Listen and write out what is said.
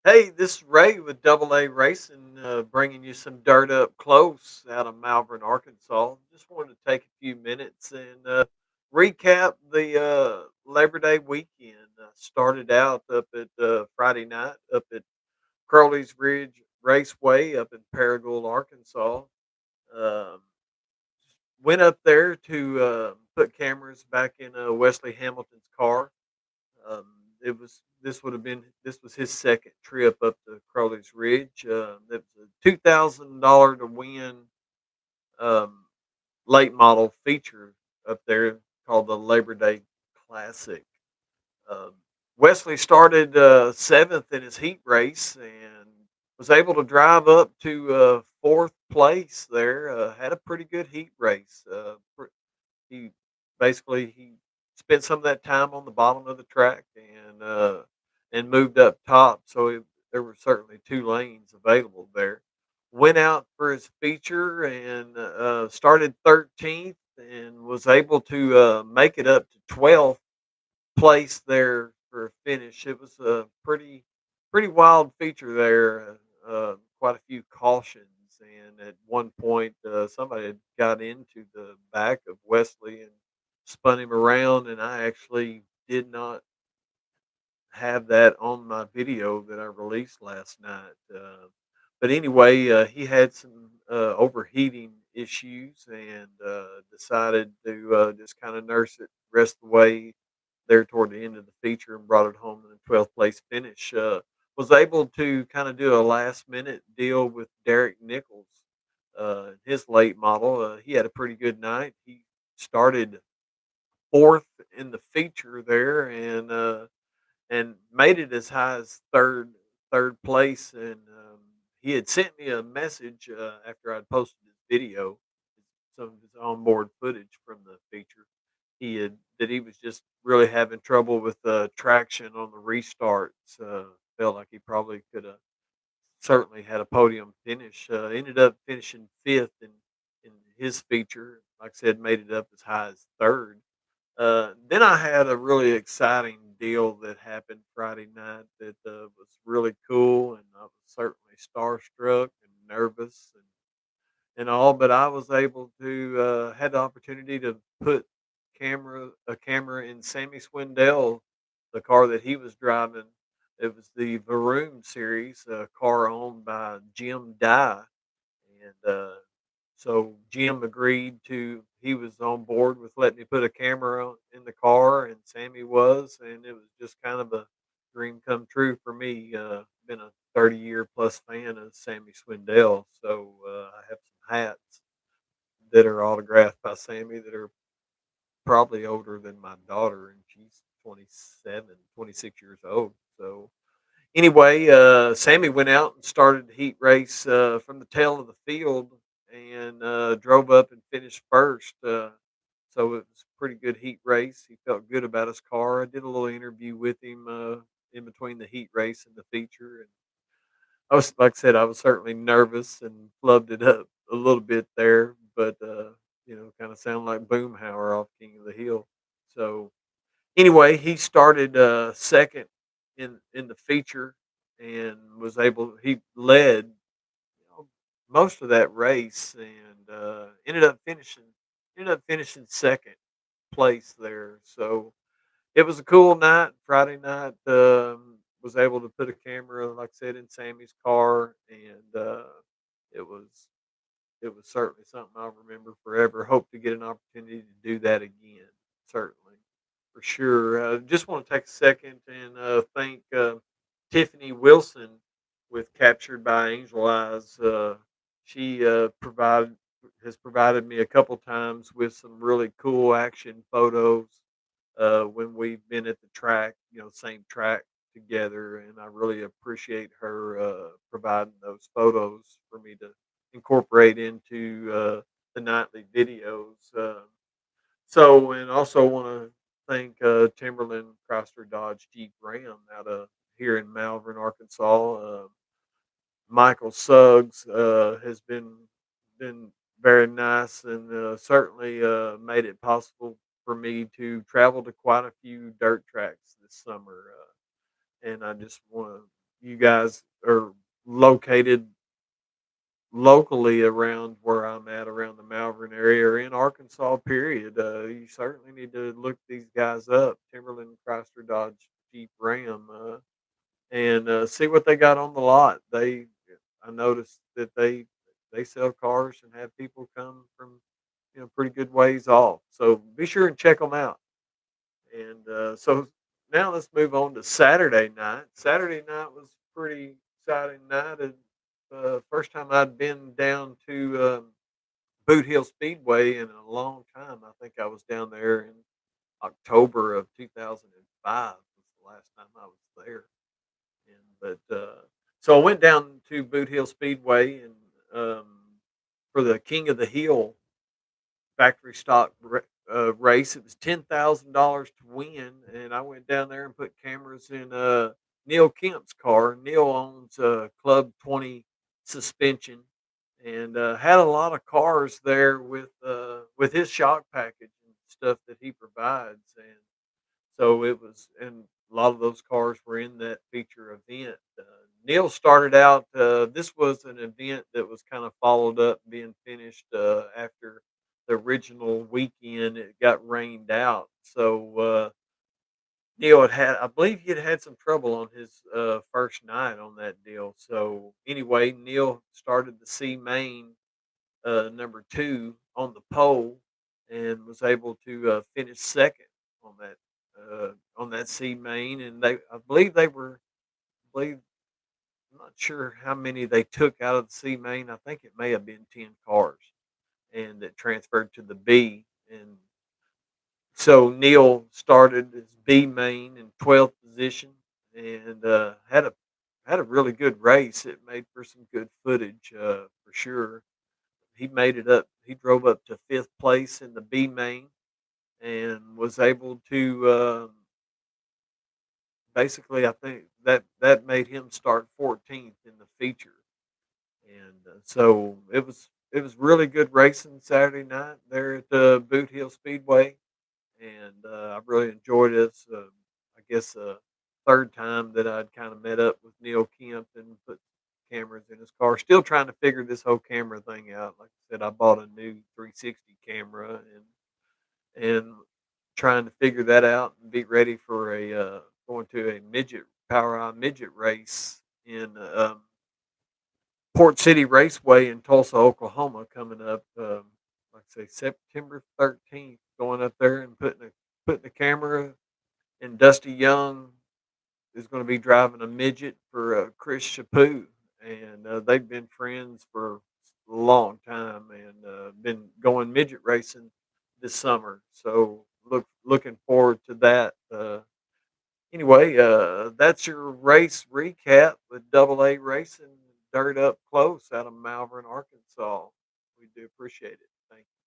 Hey, this is Ray with Double A Racing, bringing you some dirt up close out of Malvern, Arkansas. Just wanted to take a few minutes and recap the Labor Day weekend. Started out up at Friday night up at Crowley's Ridge Raceway up in Paragould, Arkansas. Um, Went up there to put cameras back in Wesley Hamilton's car. um, it was this was his second trip up to Crowley's Ridge. It was a $2,000 to win um, late model feature up there called the Labor Day Classic. Um, Wesley started seventh in his heat race and was able to drive up to fourth place there. Had a pretty good heat race. He he spent some of that time on the bottom of the track and moved up top, so there were certainly 2 lanes available there. Went out for his feature and, started 13th and was able to, make it up to 12th place there for a finish. It was a pretty wild feature there, quite a few cautions, and at one point, somebody had got into the back of Wesley and spun him around, and I actually did not have that on my video that I released last night. But anyway, he had some overheating issues and decided to just kind of nurse it the rest of the way there toward the end of the feature and brought it home in a 12th place finish. Was able to kind of do a last minute deal with Derek Nichols, his late model. He had a pretty good night. He started fourth in the feature there and made it as high as third place. And he had sent me a message after I'd posted his video, some of his onboard footage from the feature. He had that he was just really having trouble with traction on the restarts. Felt like he probably could have certainly had a podium finish. Ended up finishing fifth in his feature. Like I said, made it up as high as third. Then I had a really exciting deal that happened Friday night that was really cool, and I was certainly starstruck and nervous and all. But I was able to had the opportunity to put a camera in Sammy Swindell, the car that he was driving. It was the Varoom series, a car owned by Jim Dye, and so Jim agreed to. He was on board with letting me put a camera in the car, and Sammy was, and it was just kind of a dream come true for me. Been a 30-year plus fan of Sammy Swindell, so I have some hats that are autographed by Sammy that are probably older than my daughter, and she's 27, 26 years old. So anyway, Sammy went out and started the heat race from the tail of the field and drove up and finished first. So it was a pretty good heat race. He felt good about his car. I did a little interview with him in between the heat race and the feature, and I was like I said, I was certainly nervous and flubbed it up a little bit there, but kind of sound like Boomhauer off King of the Hill. So anyway, he started second in the feature and was able. He led most of that race and ended up finishing second place there. So it was a cool night. Friday night, was able to put a camera, like I said, in Sammy's car, and it was it was certainly something I'll remember forever. Hope to get an opportunity to do that again, certainly, for sure. Just want to take a second and thank Tiffany Wilson with Captured by Angel Eyes. She has provided me a couple times with some really cool action photos when we've been at the track, same track together, and I really appreciate her providing those photos for me to incorporate into the nightly videos. And also want to thank Timberland Chrysler Dodge Jeep Ram out of here in Malvern, Arkansas. Michael Suggs has been very nice and certainly made it possible for me to travel to quite a few dirt tracks this summer. And I just want to you guys are located locally around where I'm at, around the Malvern area or in Arkansas, period, you certainly need to look these guys up, Timberland Chrysler Dodge Jeep Ram, and see what they got on the lot. I noticed that they sell cars and have people come from pretty good ways off. So be sure and check them out. And so now let's move on to Saturday night. Saturday night was pretty exciting night. And first time I'd been down to Boot Hill Speedway in a long time. I think I was down there in October of 2005 was the last time I was there. And but so I went down to Boot Hill Speedway and for the King of the Hill factory stock race. It was $10,000 to win, and I went down there and put cameras in Neil Kemp's car. Neil owns Club 20 suspension, and had a lot of cars there with his shock package and stuff that he provides, and so it was, and a lot of those cars were in that feature event. Neil started out. This was an event that was kind of followed up, being finished after the original weekend. It got rained out, so Neil I believe he had had some trouble on his first night on that deal. So anyway, Neil started the C main number two on the pole and was able to finish second on that C main. And I believe they were, I believe, I'm not sure how many they took out of the C main. I think it may have been 10 cars, and that transferred to the B. And so Neil started as B main in 12th position and had a really good race. It made for some good footage for sure. He made it up. He drove up to fifth place in the B main and was able to basically, I think that made him start 14th in the feature, and so it was really good racing Saturday night there at the Boot Hill Speedway, and I really enjoyed it. I guess third time that I'd kind of met up with Neil Kemp and put cameras in his car. Still trying to figure this whole camera thing out. Like I said, I bought a new 360 camera and trying to figure that out and be ready for a going to a midget power eye midget race in Port City Raceway in Tulsa, Oklahoma, coming up. Like I say, September 13th, going up there and putting the camera. And Dusty Young is going to be driving a midget for Chris Chaput, and they've been friends for a long time and been going midget racing this summer. So looking forward to that. Anyway, that's your race recap with Double A Racing Dirt Up Close out of Malvern, Arkansas. We do appreciate it. Thank you.